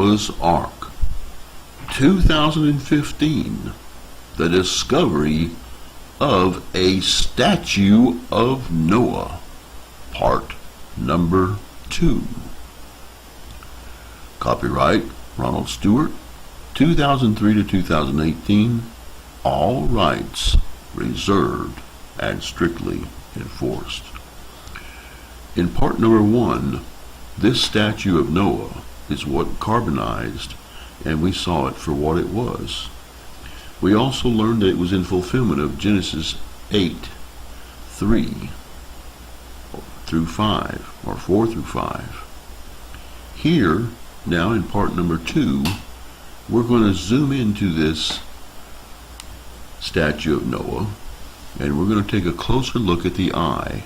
Noah's Ark, 2015, the discovery of a statue of Noah, part number 2. Copyright Ronald Stewart, 2003 to 2018, all rights reserved and strictly enforced. In part number 1, this statue of Noah is what carbonized, and we saw it for what it was. We also learned that it was in fulfillment of Genesis 8:3 through 5, or 4 through 5. Here, now in part number 2, we're going to zoom into this statue of Noah, and we're going to take a closer look at the eye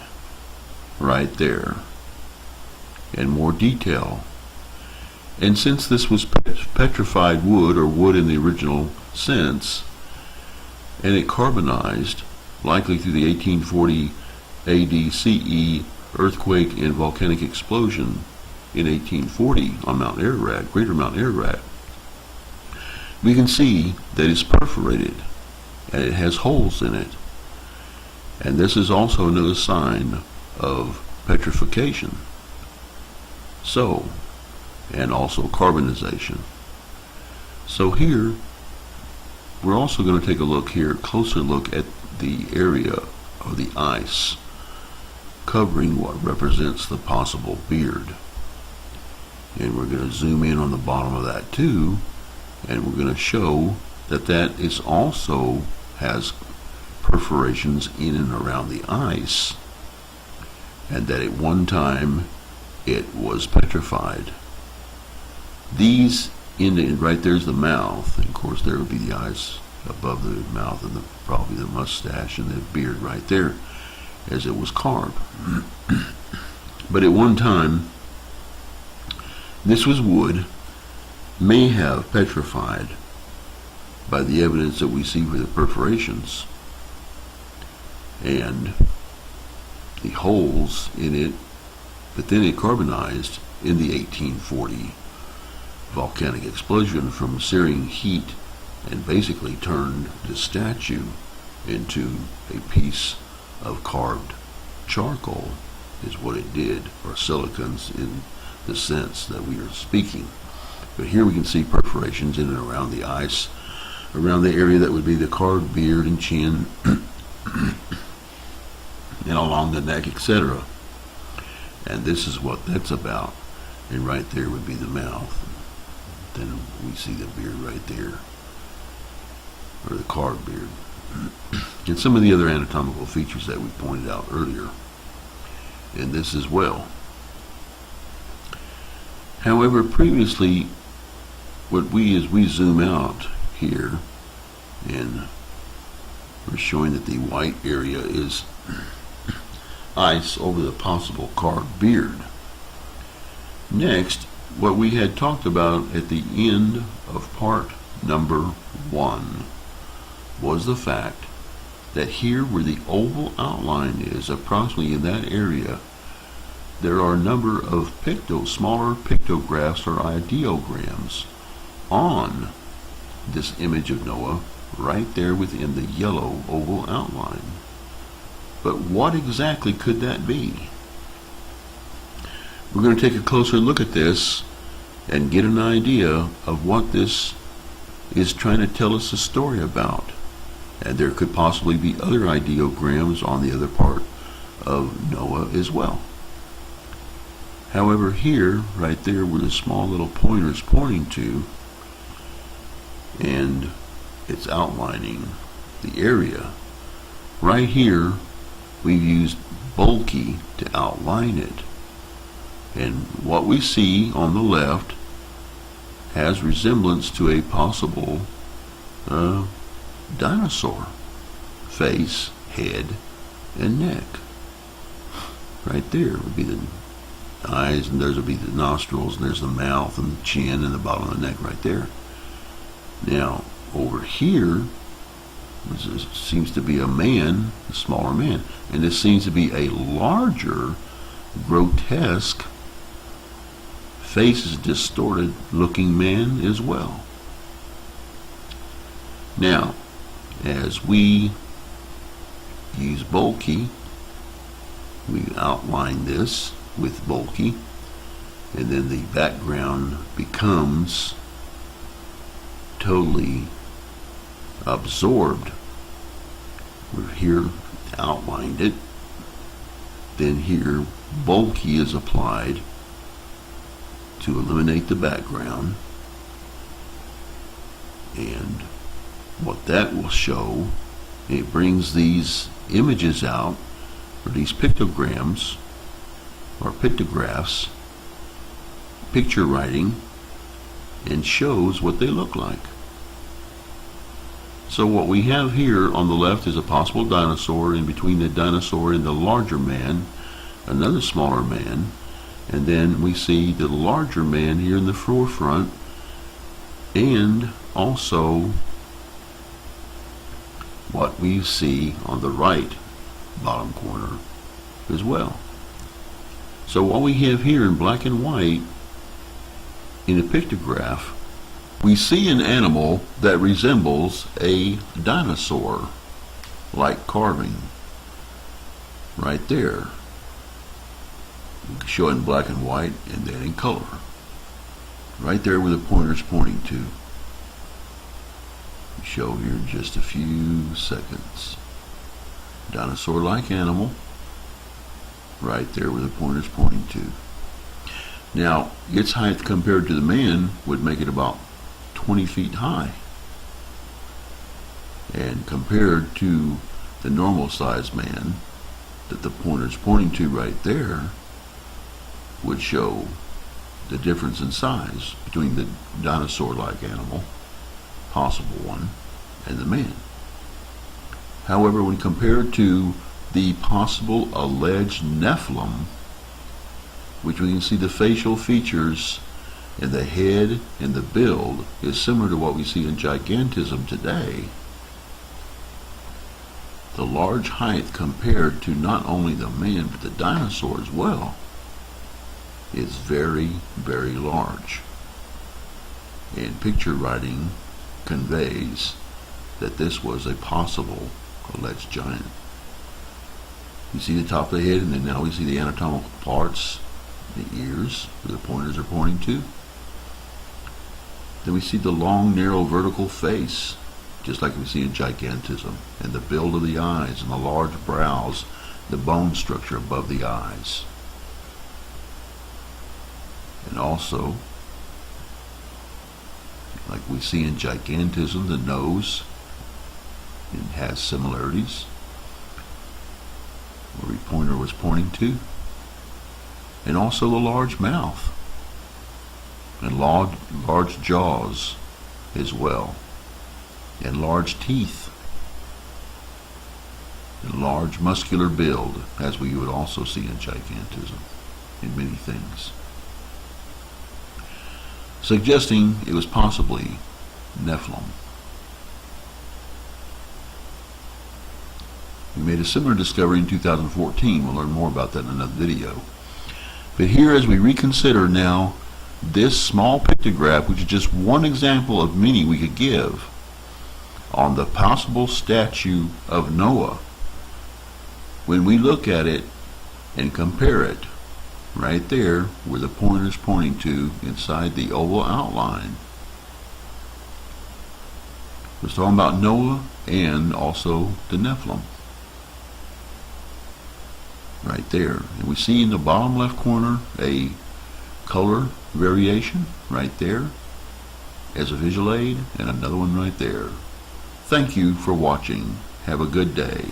right there in more detail. And since this was petrified wood, or wood in the original sense, and it carbonized, likely through the 1840 AD CE earthquake and volcanic explosion in 1840 on Mount Ararat, Greater Mount Ararat, we can see that it's perforated and it has holes in it. And this is also another sign of petrification. So, and also carbonization. So here, we're also going to take a look here, closer look at the area of the ice covering what represents the possible beard. And we're going to zoom in on the bottom of that too, and we're going to show that that is also has perforations in and around the ice, and that at one time it was petrified. These right there's the mouth, and of course there would be the eyes above the mouth, and probably the mustache and the beard right there, as it was carved. But at one time, this was wood, may have petrified by the evidence that we see for the perforations and the holes in it, but then it carbonized in the 1840 volcanic explosion from searing heat, and basically turned the statue into a piece of carved charcoal, is what it did, or silicons in the sense that we are speaking. But here we can see perforations in and around the ice, around the area that would be the carved beard and chin, and along the neck, etc. And this is what that's about. And right there would be the mouth. Then we see the beard right there, or the carved beard, and some of the other anatomical features that we pointed out earlier in this as well. However, previously, as we zoom out here, and we're showing that the white area is ice over the possible carved beard. Next, what we had talked about at the end of part number 1 was the fact that here where the oval outline is, approximately in that area, there are a number of smaller pictographs or ideograms on this image of Noah right there within the yellow oval outline. But what exactly could that be? We're going to take a closer look at this and get an idea of what this is trying to tell us a story about. And there could possibly be other ideograms on the other part of Noah as well. However, here, right there where the small little pointer is pointing to, and it's outlining the area, right here we've used bulky to outline it. And what we see on the left has resemblance to a possible dinosaur face, head, and neck. Right there would be the eyes, and there's would be the nostrils, and there's the mouth and the chin and the bottom of the neck right there. Now over here seems to be a man, a smaller man, and this seems to be a larger, grotesque face is a distorted looking man as well. Now, as we use bulky, we outline this with bulky, and then the background becomes totally absorbed. We're here outlined it, then here bulky is applied to eliminate the background, and what that will show, it brings these images out, or these pictograms or pictographs, picture writing, and shows what they look like. So what we have here on the left is a possible dinosaur. In between the dinosaur and the larger man, another smaller man, and then we see the larger man here in the forefront, and also what we see on the right bottom corner as well. So what we have here in black and white in a pictograph, we see an animal that resembles a dinosaur like carving right there. We can show it in black and white and then in color. Right there where the pointer's pointing to. We show here in just a few seconds. Dinosaur-like animal right there where the pointer's pointing to. Now, its height compared to the man would make it about 20 feet high. And compared to the normal sized man that the pointer's pointing to right there would show the difference in size between the dinosaur-like animal, possible one, and the man. However, when compared to the possible alleged Nephilim, which we can see the facial features and the head and the build is similar to what we see in gigantism today, the large height compared to not only the man but the dinosaur as well is very, very large. And picture writing conveys that this was a possible alleged giant. You see the top of the head, and then now we see the anatomical parts, the ears where the pointers are pointing to. Then we see the long, narrow, vertical face, just like we see in gigantism, and the build of the eyes and the large brows, the bone structure above the eyes. And also, like we see in gigantism, the nose, it has similarities where the pointer was pointing to, and also the large mouth and large jaws as well, and large teeth and large muscular build, as we would also see in gigantism in many things, suggesting it was possibly Nephilim. We made a similar discovery in 2014. We'll learn more about that in another video. But here, as we reconsider now this small pictograph, which is just one example of many we could give on the possible statue of Noah, when we look at it and compare it right there where the pointer's pointing to inside the oval outline, we're talking about Noah and also the Nephilim right there. And we see in the bottom left corner a color variation right there as a visual aid, and another one right there. Thank you for watching. Have a good day.